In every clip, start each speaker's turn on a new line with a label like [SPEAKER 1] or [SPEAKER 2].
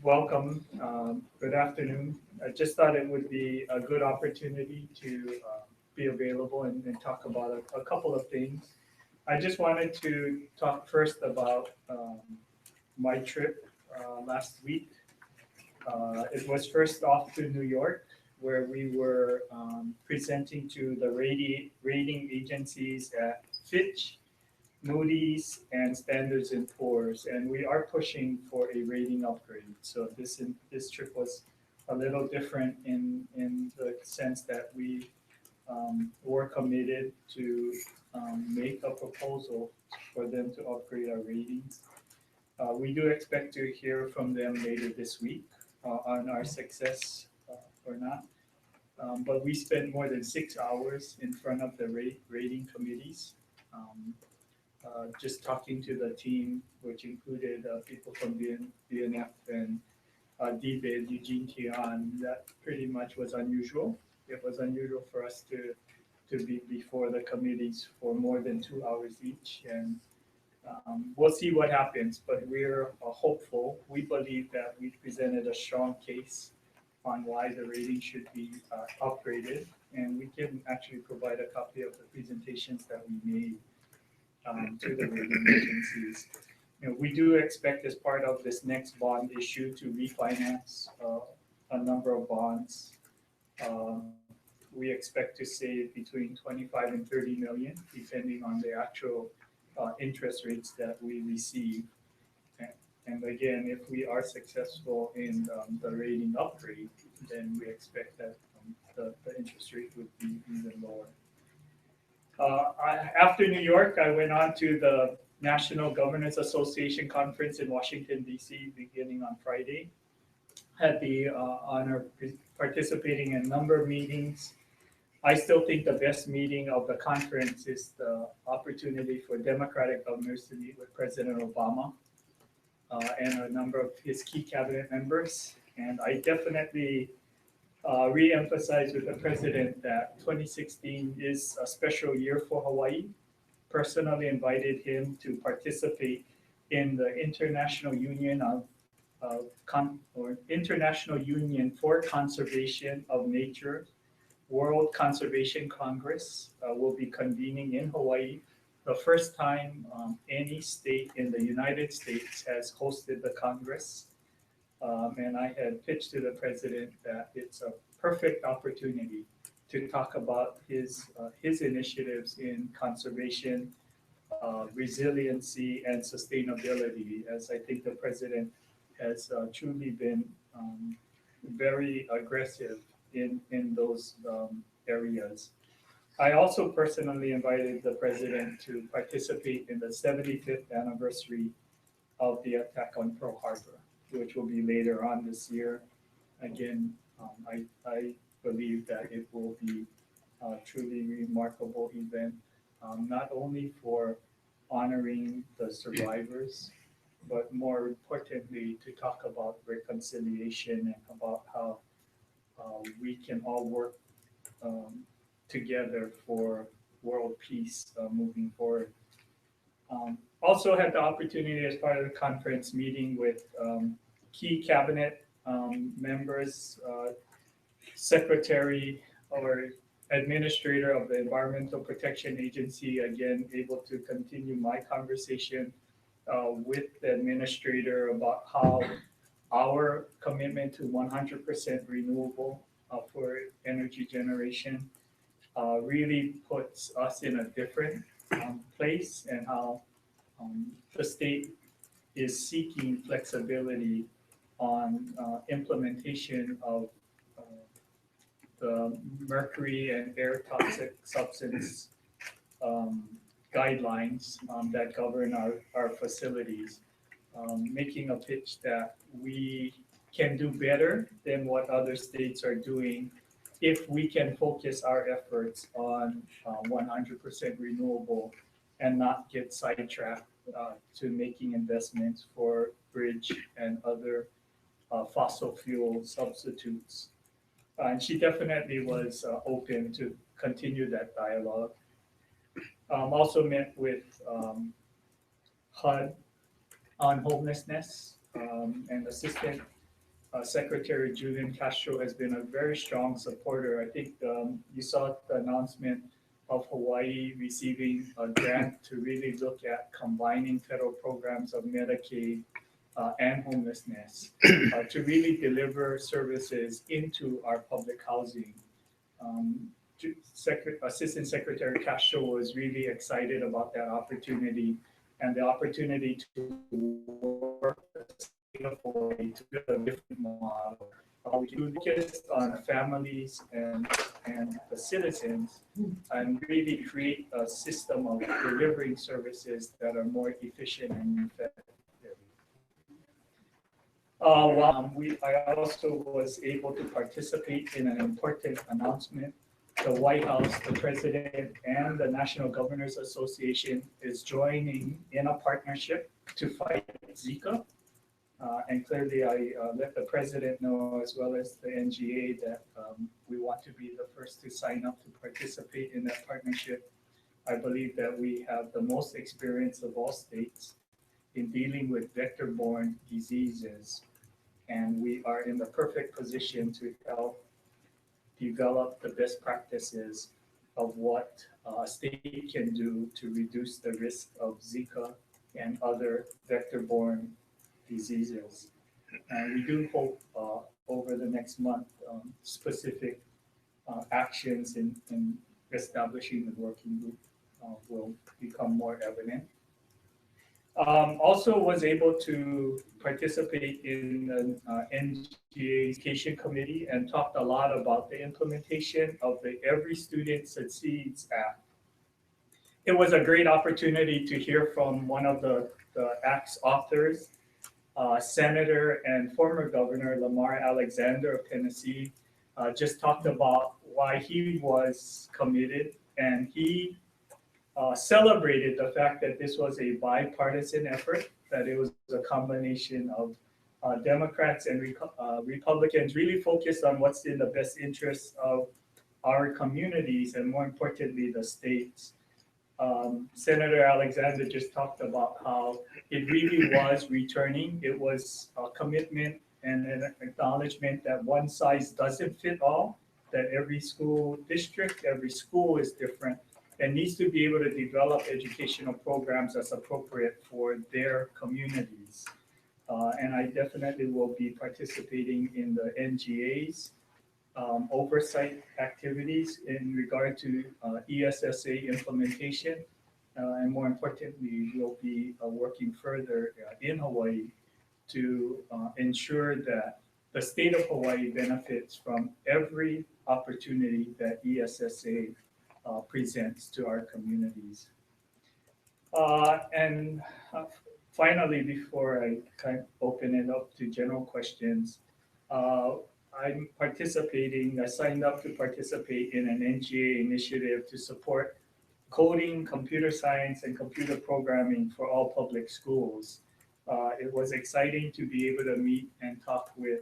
[SPEAKER 1] welcome. Good afternoon. I just thought it would be a good opportunity to be available and talk about a couple of things. I just wanted to talk first about my trip last week. It was first off to New York, where we were presenting to the rating agencies at Fitch, Moody's, and Standards and Poor's, and we are pushing for a rating upgrade. So this trip was a little different in the sense that we were committed to make a proposal for them to upgrade our ratings. We do expect to hear from them later this week on our success or not. But we spent more than 6 hours in front of the rating committees. Um, just talking to the team, which included people from BNF and DBID, Eugene Tian, that pretty much was unusual. It was unusual for us to be before the committees for more than 2 hours each. And we'll see what happens, but we're hopeful. We believe that we presented a strong case on why the rating should be upgraded. And we can actually provide a copy of the presentations that we made to the rating agencies. We do expect as part of this next bond issue to refinance a number of bonds. Uh, we expect to save between 25 and 30 million, depending on the actual interest rates that we receive. And again, if we are successful in the rating upgrade, then we expect that the interest rate would be even lower. After New York, I went on to the National Governors Association conference in Washington, D.C., beginning on Friday. Had the honor of participating in a number of meetings. I still think the best meeting of the conference is the opportunity for Democratic governors to meet with President Obama and a number of his key cabinet members. And I definitely re-emphasize with the president that 2016 is a special year for Hawaii. Personally invited him to participate in the International Union International Union for Conservation of Nature World Conservation Congress will be convening in Hawaii. The first time any state in the United States has hosted the Congress. And I had pitched to the president that it's a perfect opportunity to talk about his initiatives in conservation, resiliency, and sustainability, as I think the president has truly been very aggressive in those areas. I also personally invited the president to participate in the 75th anniversary of the attack on Pearl Harbor, which will be later on this year. Again, I believe that it will be a truly remarkable event, not only for honoring the survivors, but more importantly, to talk about reconciliation and about how we can all work together for world peace moving forward. Also had the opportunity as part of the conference meeting with key cabinet members, secretary or administrator of the Environmental Protection Agency, again, able to continue my conversation with the administrator about how our commitment to 100% renewable for energy generation really puts us in a different place, and how the state is seeking flexibility on implementation of the mercury and air toxic substance guidelines that govern our facilities, making a pitch that we can do better than what other states are doing if we can focus our efforts on 100% renewable and not get sidetracked to making investments for bridge and other fossil fuel substitutes. And she definitely was open to continue that dialogue. Also met with HUD on homelessness and Assistant Secretary Julian Castro has been a very strong supporter. I think you saw the announcement of Hawaii receiving a grant to really look at combining federal programs of Medicaid and homelessness to really deliver services into our public housing. Um, Assistant Secretary Castro was really excited about that opportunity and the opportunity to work with the state of Hawaii to build a different model. We focused on families and the citizens and really create a system of delivering services that are more efficient and effective. I also was able to participate in an important announcement. The White House, the President, and the National Governors Association is joining in a partnership to fight Zika. And clearly, I let the President know, as well as the NGA, that we want to be the first to sign up to participate in that partnership. I believe that we have the most experience of all states in dealing with vector-borne diseases, and we are in the perfect position to help develop the best practices of what a state can do to reduce the risk of Zika and other vector-borne diseases. And we do hope over the next month specific actions in establishing the working group will become more evident. Also was able to participate in the NGA Education Committee and talked a lot about the implementation of the Every Student Succeeds Act. It was a great opportunity to hear from one of the Act's authors, Senator and former Governor Lamar Alexander of Tennessee, just talked about why he was committed, and he celebrated the fact that this was a bipartisan effort, that it was a combination of Democrats and Republicans really focused on what's in the best interest of our communities and, more importantly, the states. Senator Alexander just talked about how it really was returning. It was a commitment and an acknowledgement that one size doesn't fit all, that every school district, every school is different, and needs to be able to develop educational programs that's appropriate for their communities. And I definitely will be participating in the NGA's oversight activities in regard to ESSA implementation. And more importantly, we'll be working further in Hawaii to ensure that the state of Hawaii benefits from every opportunity that ESSA presents to our communities. And finally, before I kind of open it up to general questions, I'm participating, I signed up to participate in an NGA initiative to support coding, computer science, and computer programming for all public schools. It was exciting to be able to meet and talk with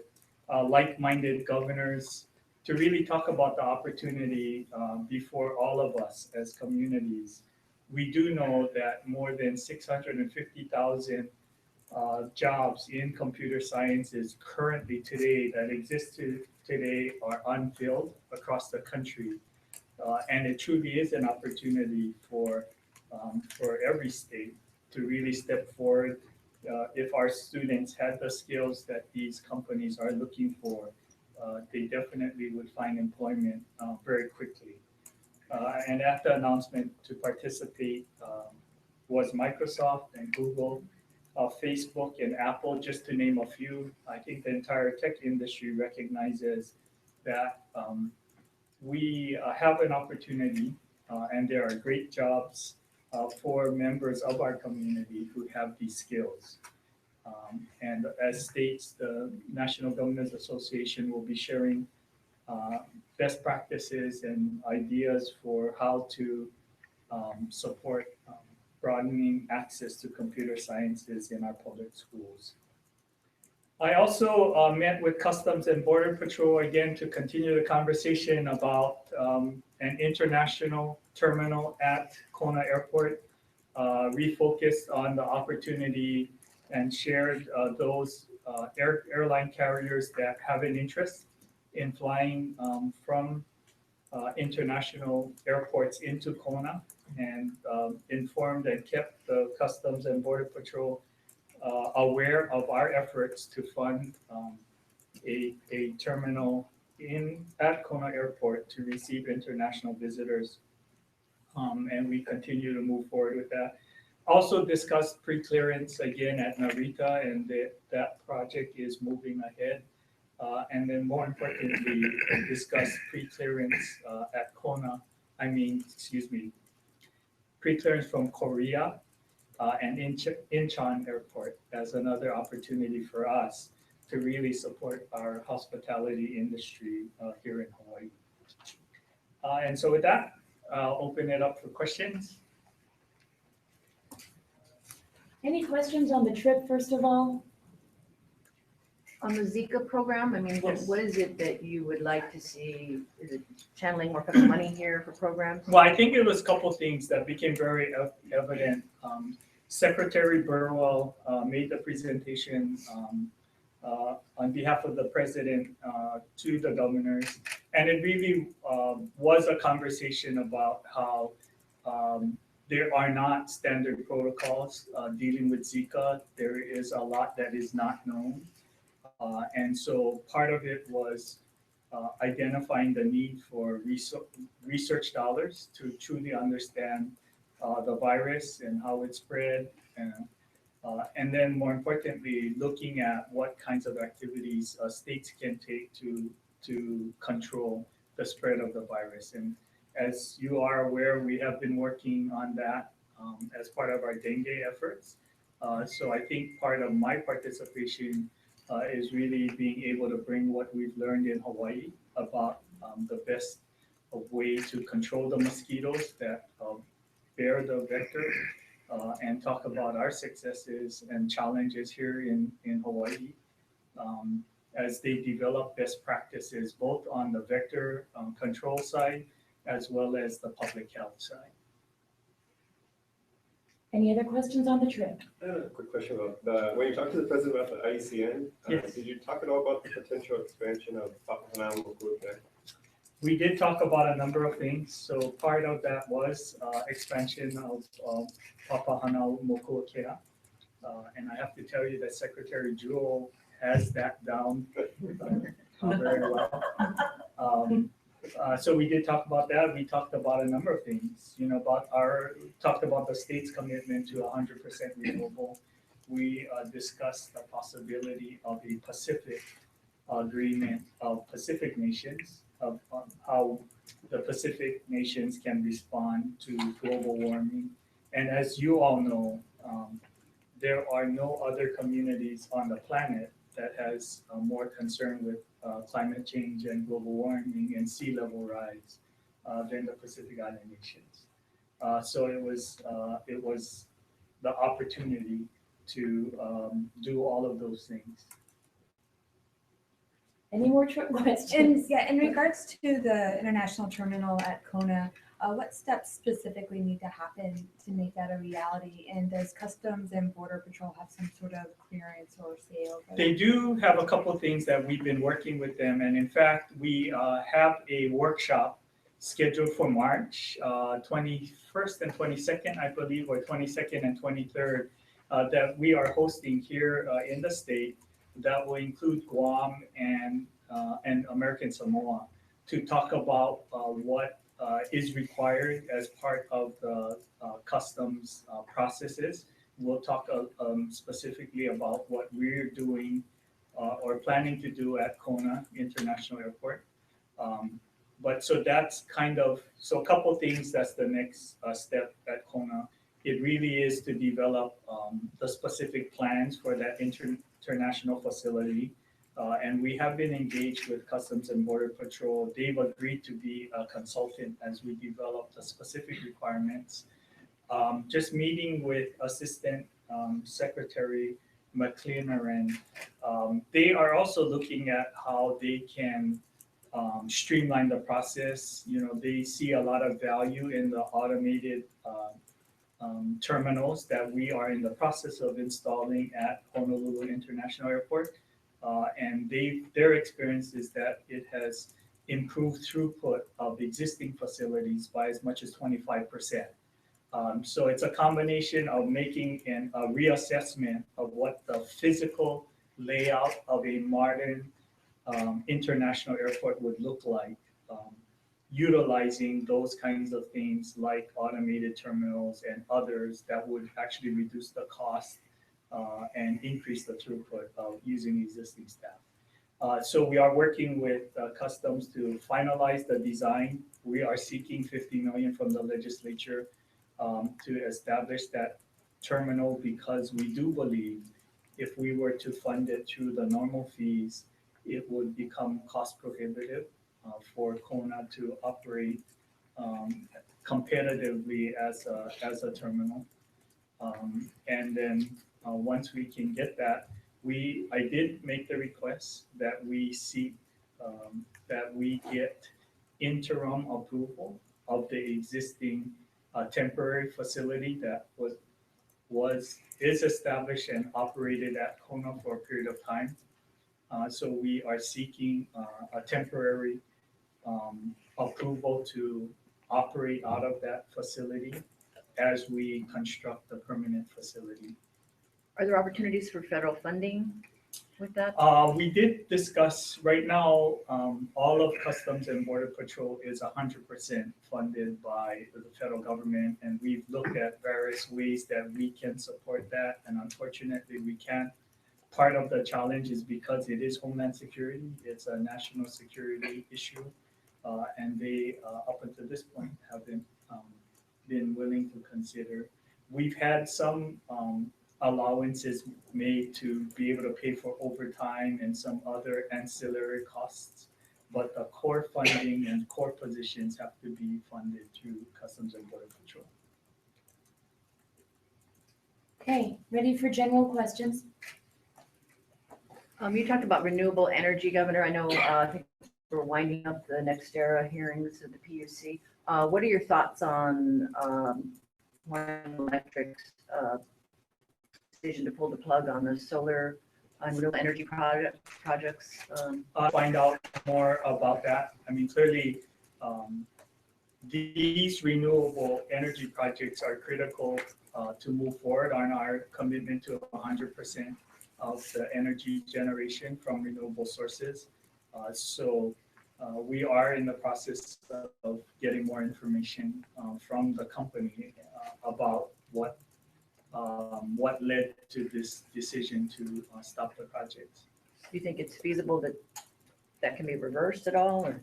[SPEAKER 1] like-minded governors to really talk about the opportunity before all of us as communities. We do know that more than 650,000 jobs in computer science is currently today that exist today are unfilled across the country. And it truly is an opportunity for every state to really step forward. If our students had the skills that these companies are looking for, they definitely would find employment very quickly. And at the announcement to participate was Microsoft and Google, Facebook and Apple, just to name a few. I think the entire tech industry recognizes that we have an opportunity and there are great jobs for members of our community who have these skills. And as states, the National Governors Association will be sharing best practices and ideas for how to support broadening access to computer sciences in our public schools. I also met with Customs and Border Patrol again to continue the conversation about an international terminal at Kona Airport, refocused on the opportunity and shared those airline carriers that have an interest in flying from international airports into Kona, and informed and kept the Customs and Border Patrol aware of our efforts to fund a terminal at Kona Airport to receive international visitors. And we continue to move forward with that. Also discussed pre-clearance again at Narita, and that project is moving ahead. And then more importantly, discuss pre-clearance at pre-clearance from Korea and Incheon Airport as another opportunity for us to really support our hospitality industry here in Hawaii. And so with that, I'll open it up for questions.
[SPEAKER 2] Any questions on the trip, first of all?
[SPEAKER 3] On the Zika program, I mean,
[SPEAKER 1] Yes.
[SPEAKER 3] what is it that you would like to see? Is it channeling more federal money here for programs?
[SPEAKER 1] Well, I think it was a couple things that became very evident. Secretary Burwell made the presentation on behalf of the president to the governors, and it really was a conversation about how there are not standard protocols dealing with Zika. There is a lot that is not known. And so part of it was identifying the need for research dollars to truly understand the virus and how it spread, and then more importantly, looking at what kinds of activities states can take to control the spread of the virus. And as you are aware, we have been working on that as part of our dengue efforts. So I think part of my participation is really being able to bring what we've learned in Hawaii about the best way to control the mosquitoes that bear the vector, and talk about our successes and challenges here in Hawaii as they develop best practices both on the vector control side as well as the public health side.
[SPEAKER 2] Any other questions on the trip?
[SPEAKER 4] I have a quick question about when you talked to the president about the IECN,
[SPEAKER 1] Yes.
[SPEAKER 4] Did you talk at all about the potential expansion of Papahana Mokuakea?
[SPEAKER 1] We did talk about a number of things. So part of that was expansion of Papahana Mokuakea. And I have to tell you that Secretary Jewell has that down very well. So we did talk about that. We talked about a number of things, talked about the state's commitment to 100% renewable. We discussed the possibility of a Pacific agreement of Pacific nations, of how the Pacific nations can respond to global warming. And as you all know, there are no other communities on the planet that has more concern with climate change and global warming and sea level rise than the Pacific Island nations. So it was the opportunity to do all of those things.
[SPEAKER 2] Any more trip questions?
[SPEAKER 5] In regards to the international terminal at Kona, what steps specifically need to happen to make that a reality? And does Customs and Border Patrol have some sort of clearance or sale?
[SPEAKER 1] They do have a couple of things that we've been working with them. And in fact, we have a workshop scheduled for March 21st and 22nd, I believe, or 22nd and 23rd, that we are hosting here in the state that will include Guam and American Samoa to talk about what is required as part of the customs processes. We'll talk specifically about what we're doing or planning to do at Kona International Airport. But so that's so a couple things, that's the next step at Kona. It really is to develop the specific plans for that international facility. And we have been engaged with Customs and Border Patrol. They've agreed to be a consultant as we develop the specific requirements. Just meeting with Assistant Secretary McLean, they are also looking at how they can streamline the process. They see a lot of value in the automated terminals that we are in the process of installing at Honolulu International Airport. And their experience is that it has improved throughput of existing facilities by as much as 25%. So it's a combination of making a reassessment of what the physical layout of a modern international airport would look like, utilizing those kinds of things like automated terminals and others that would actually reduce the cost and increase the throughput of using existing staff. So we are working with Customs to finalize the design. We are seeking $50 million from the legislature to establish that terminal because we do believe if we were to fund it through the normal fees, it would become cost prohibitive for Kona to operate competitively as a terminal. And then once we can get that, I did make the request that we seek that we get interim approval of the existing temporary facility that is established and operated at Kona for a period of time. So we are seeking a temporary approval to operate out of that facility as we construct the permanent facility.
[SPEAKER 3] Are there opportunities for federal funding with that?
[SPEAKER 1] We did discuss, right now, all of Customs and Border Patrol is 100% funded by the federal government, and we've looked at various ways that we can support that, and unfortunately, we can't. Part of the challenge is because it is Homeland Security, it's a national security issue, and they, up until this point, have been willing to consider. We've had some allowances made to be able to pay for overtime and some other ancillary costs, but the core funding and core positions have to be funded through Customs and Border Patrol.
[SPEAKER 2] Okay, ready for general questions?
[SPEAKER 3] You talked about renewable energy, Governor. I know I think we're winding up the next era hearings at the PUC. What are your thoughts on Hawaiian Electric's decision to pull the plug on the solar and renewable energy projects?
[SPEAKER 1] Find out more about that. I mean, clearly, these renewable energy projects are critical to move forward on our commitment to 100% of the energy generation from renewable sources. So we are in the process of getting more information from the company about what led to this decision to stop the project.
[SPEAKER 3] Do you think it's feasible that can be reversed at all? Or?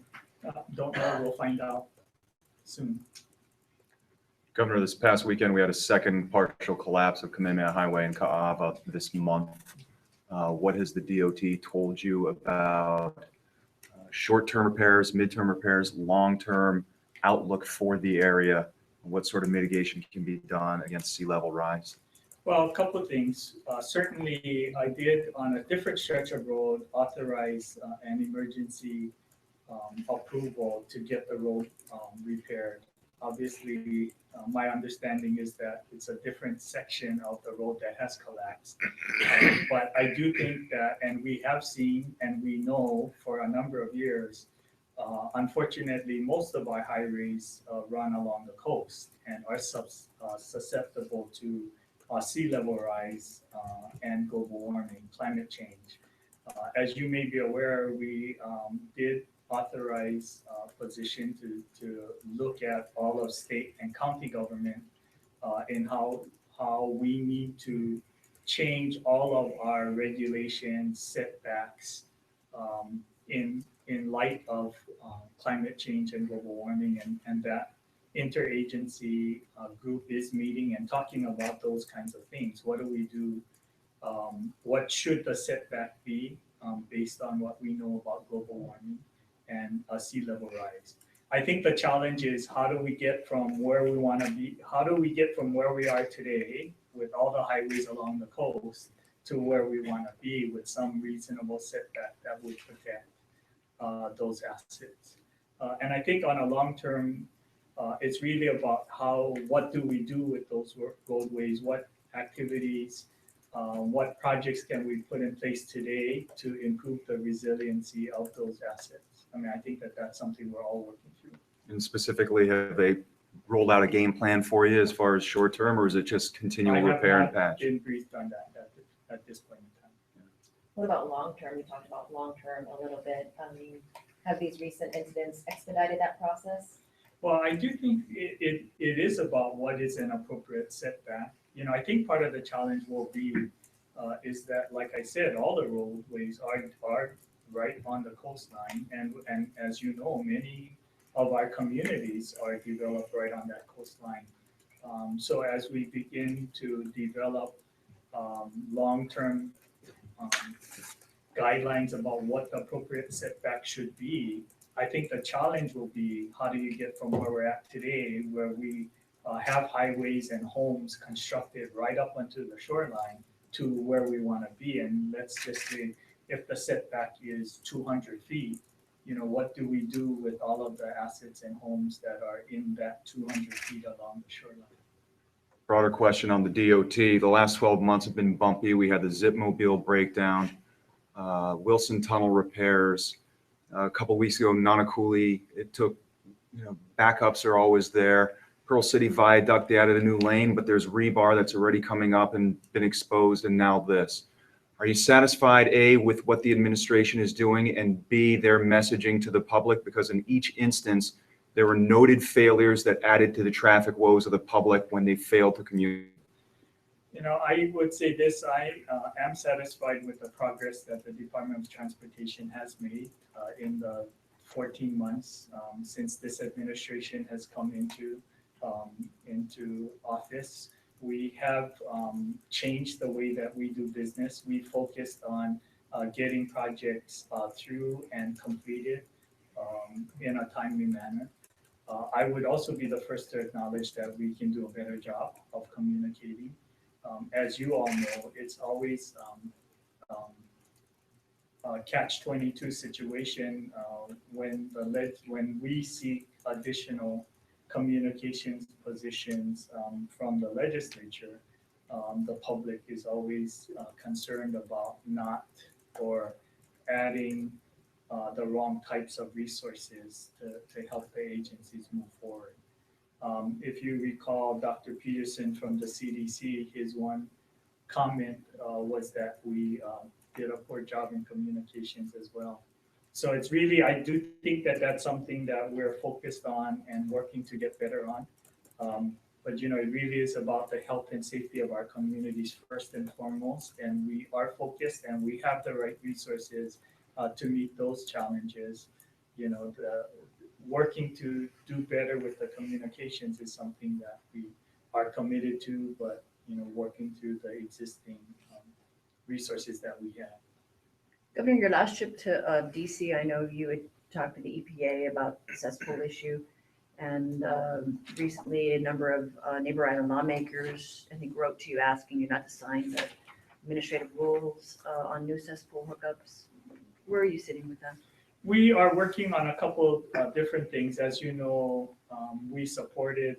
[SPEAKER 1] Don't know, we'll find out soon.
[SPEAKER 6] Governor, this past weekend, we had a second partial collapse of Kamehameha Highway in Ka'ava this month. What has the DOT told you about short-term repairs, midterm repairs, long-term outlook for the area? What sort of mitigation can be done against sea level rise?
[SPEAKER 1] Well, a couple of things. Certainly, I did on a different stretch of road authorize an emergency approval to get the road repaired. Obviously, my understanding is that it's a different section of the road that has collapsed. But I do think that, and we have seen and we know for a number of years, unfortunately, most of our highways run along the coast and are susceptible to sea level rise and global warming, climate change. As you may be aware, we did authorize a position to look at all of state and county government in how we need to change all of our regulations, setbacks in light of climate change and global warming, and that interagency group is meeting and talking about those kinds of things. What do we do? What should the setback be based on what we know about global warming and sea level rise? I think the challenge is how do we get from where we want to be, how do we get from where we are today with all the highways along the coast to where we want to be with some reasonable setback that would protect those assets. And I think on a long-term It's really about what do we do with those roadways, what activities, what projects can we put in place today to improve the resiliency of those assets? I mean, I think that that's something we're all working through.
[SPEAKER 6] And specifically, have they rolled out a game plan for you as far as short term, or is it just continual
[SPEAKER 1] I have
[SPEAKER 6] repair and
[SPEAKER 1] not
[SPEAKER 6] patch?
[SPEAKER 1] been briefed on that at this point in time.
[SPEAKER 7] What about long-term? You talked about long-term a little bit. Have these recent incidents expedited that process?
[SPEAKER 1] Well, I do think it is about what is an appropriate setback. You know, I think part of the challenge will be is that, like I said, all the roadways are right on the coastline, and as you know, many of our communities are developed right on that coastline. So as we begin to develop long-term guidelines about what the appropriate setback should be, I think the challenge will be how do you get from where we're at today, where we have highways and homes constructed right up onto the shoreline, to where we want to be. And let's just say if the setback is 200 feet, you know, what do we do with all of the assets and homes that are in that 200 feet along the shoreline?
[SPEAKER 6] Broader question on the DOT. The last 12 months have been bumpy. We had the Zipmobile breakdown, Wilson Tunnel repairs. A couple weeks ago, Nanakuli, it took, you know, backups are always there. Pearl City Viaduct, they added a new lane, but there's rebar that's already coming up and been exposed, and now this. Are you satisfied, A, with what the administration is doing, and B, their messaging to the public? Because in each instance, there were noted failures that added to the traffic woes of the public when they failed to communicate.
[SPEAKER 1] You know, I would say this, I am satisfied with the progress that the Department of Transportation has made in the 14 months since this administration has come into office. We have changed the way that we do business. We focused on getting projects through and completed in a timely manner. I would also be the first to acknowledge that we can do a better job of communicating. As you all know, it's always a catch-22 situation when we seek additional communications positions from the legislature. The public is always concerned about not or adding the wrong types of resources to help the agencies move forward. If you recall, Dr. Peterson from the CDC, his one comment was that we did a poor job in communications as well. So it's really, I do think that that's something that we're focused on and working to get better on. But, you know, it really is about the health and safety of our communities first and foremost. And we are focused and we have the right resources to meet those challenges. You know, working to do better with the communications is something that we are committed to, but, you know, working through the existing resources that we have.
[SPEAKER 3] Governor, your last trip to DC, I know you had talked to the EPA about the cesspool issue. And recently, a number of neighbor island lawmakers, I think, wrote to you asking you not to sign the administrative rules on new cesspool hookups. Where are you sitting with that?
[SPEAKER 1] We are working on a couple of different things. As you know, we supported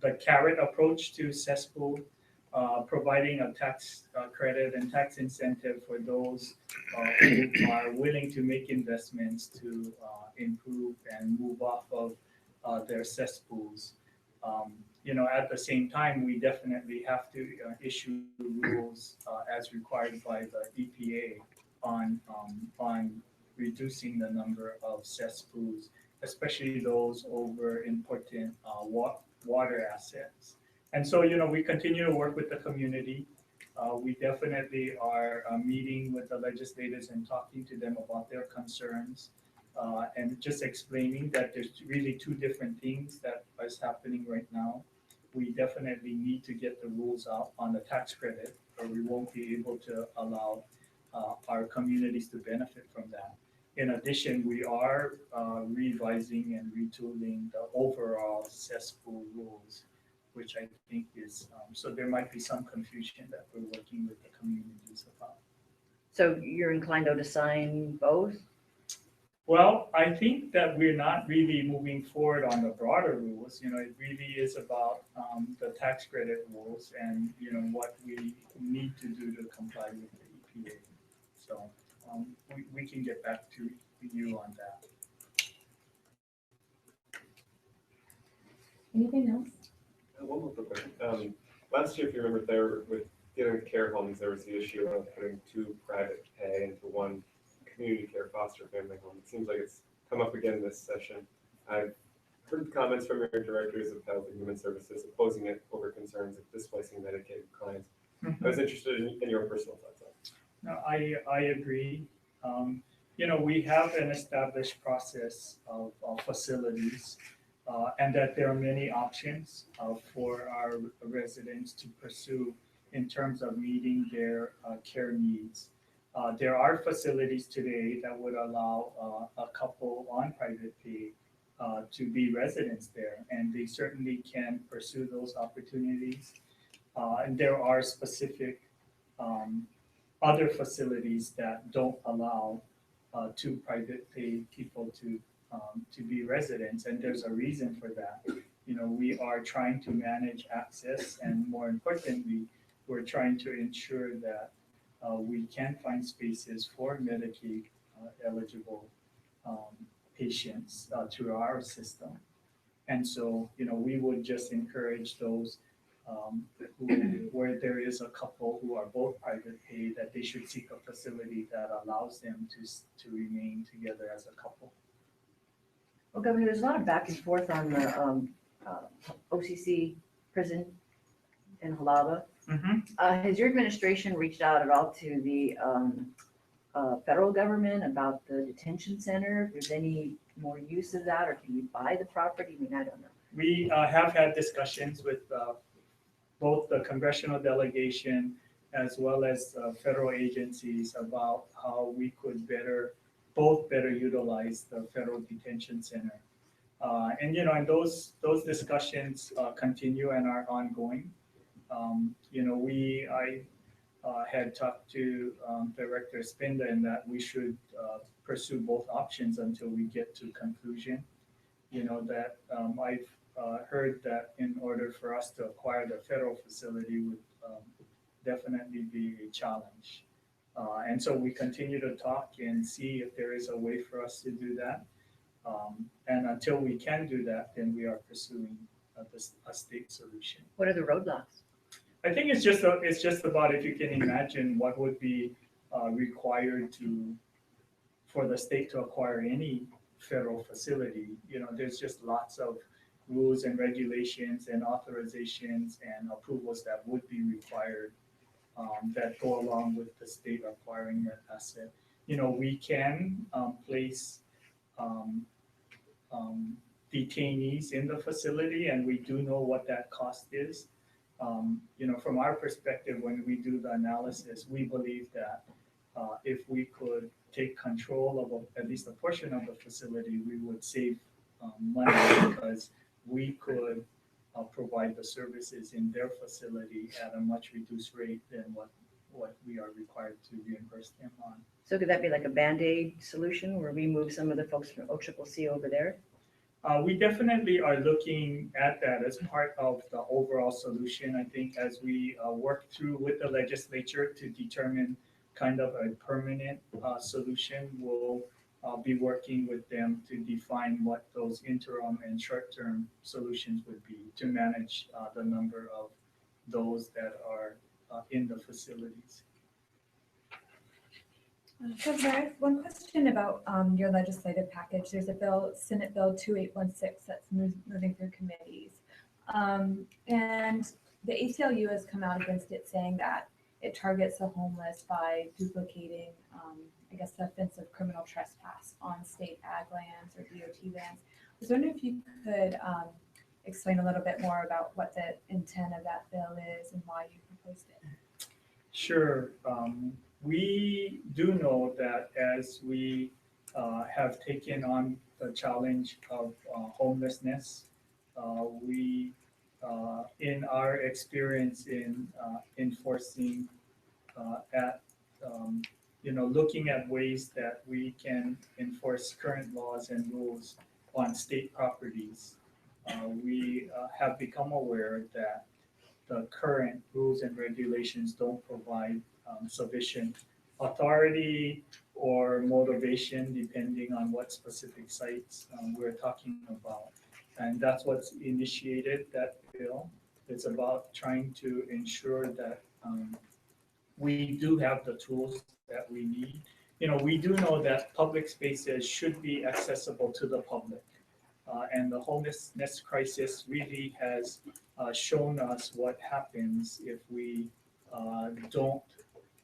[SPEAKER 1] the carrot approach to cesspool, providing a tax credit and tax incentive for those who are willing to make investments to improve and move off of their cesspools. You know, at the same time, we definitely have to issue rules as required by the EPA on reducing the number of cesspools, especially those over important water assets. And so, you know, we continue to work with the community. We definitely are meeting with the legislators and talking to them about their concerns and just explaining that there's really two different things that is happening right now. We definitely need to get the rules out on the tax credit, or we won't be able to allow our communities to benefit from that. In addition, we are revising and retooling the overall cesspool rules, which I think is, so there might be some confusion that we're working with the communities about.
[SPEAKER 3] So you're inclined though to sign both?
[SPEAKER 1] Well, I think that we're not really moving forward on the broader rules. It really is about the tax credit rules and, what we need to do to comply with the EPA. So we can get back to you on that.
[SPEAKER 2] Anything else?
[SPEAKER 4] One more quick question. Last year, if you remember, with dealing with care homes, there was the issue of putting 2 private pay into 1 community care foster family home. It seems like it's come up again this session. I've heard comments from your directors of Health and Human Services opposing it over concerns of displacing Medicaid clients. I was interested in your personal thoughts on it.
[SPEAKER 1] No, I agree. We have an established process of facilities, and that there are many options for our residents to pursue in terms of meeting their care needs. There are facilities today that would allow a couple on private pay to be residents there, and they certainly can pursue those opportunities. And there are specific other facilities that don't allow to private pay people to be residents, and there's a reason for that. We are trying to manage access, and more importantly, we're trying to ensure that we can find spaces for Medicaid eligible patients through our system. And so, we would just encourage those where there is a couple who are both private pay, that they should seek a facility that allows them to remain together as a couple.
[SPEAKER 3] Well, Governor, there's a lot of back and forth on the OCC prison in Halaba. Has your administration reached out at all to the federal government about the detention center? If there's any more use of that, or can you buy the property? I mean, I don't know.
[SPEAKER 1] We have had discussions with both the congressional delegation as well as federal agencies about how we could better utilize the federal detention center. And those discussions continue and are ongoing. I had talked to Director Spinda in that we should pursue both options until we get to conclusion. That I've heard that in order for us to acquire the federal facility would definitely be a challenge. And so we continue to talk and see if there is a way for us to do that. And until we can do that, then we are pursuing a state solution.
[SPEAKER 3] What are the roadblocks?
[SPEAKER 1] I think it's just about, if you can imagine what would be required for the state to acquire any federal facility. There's just lots of rules and regulations and authorizations and approvals that would be required that go along with the state acquiring that asset. We can place detainees in the facility, and we do know what that cost is. From our perspective, when we do the analysis, we believe that if we could take control of at least a portion of the facility, we would save money, because we could provide the services in their facility at a much reduced rate than what we are required to reimburse them on.
[SPEAKER 3] So could that be like a Band-Aid solution where we move some of the folks from OCCC over there?
[SPEAKER 1] We definitely are looking at that as part of the overall solution. I think as we work through with the legislature to determine kind of a permanent solution, we'll be working with them to define what those interim and short-term solutions would be to manage the number of those that are in the facilities.
[SPEAKER 5] Governor, I have one question about your legislative package. There's a bill, Senate Bill 2816, that's moving through committees. And the ACLU has come out against it, saying that it targets the homeless by duplicating, I guess, the offense of criminal trespass on state ag lands or DOT lands. I was wondering if you could explain a little bit more about what the intent of that bill is and why you proposed it.
[SPEAKER 1] Sure. We do know that as we have taken on the challenge of homelessness, we, in our experience in enforcing at looking at ways that we can enforce current laws and rules on state properties. We have become aware that the current rules and regulations don't provide sufficient authority or motivation depending on what specific sites we're talking about. And that's what's initiated that bill. It's about trying to ensure that we do have the tools that we need. We do know that public spaces should be accessible to the public. And the homelessness crisis really has shown us what happens if we don't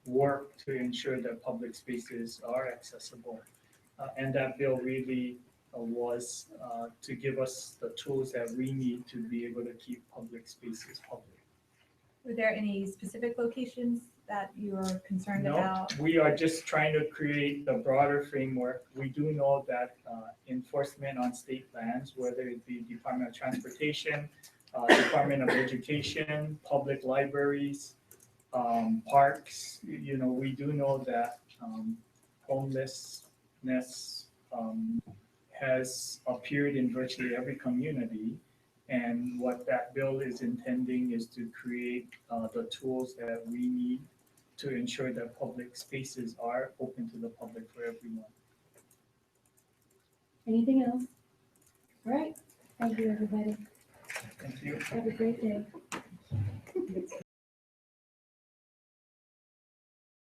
[SPEAKER 1] work to ensure that public spaces are accessible. And that bill really was to give us the tools that we need to be able to keep public spaces public.
[SPEAKER 5] Were there any specific locations that you are concerned
[SPEAKER 1] No,
[SPEAKER 5] about?
[SPEAKER 1] we are just trying to create a broader framework. We do know that enforcement on state lands, whether it be Department of Transportation, Department of Education, public libraries, parks, we do know that homelessness has appeared in virtually every community. And what that bill is intending is to create the tools that we need to ensure that public spaces are open to the public for everyone.
[SPEAKER 2] Anything else? All right, thank you, everybody.
[SPEAKER 1] Thank you.
[SPEAKER 2] Have a great day.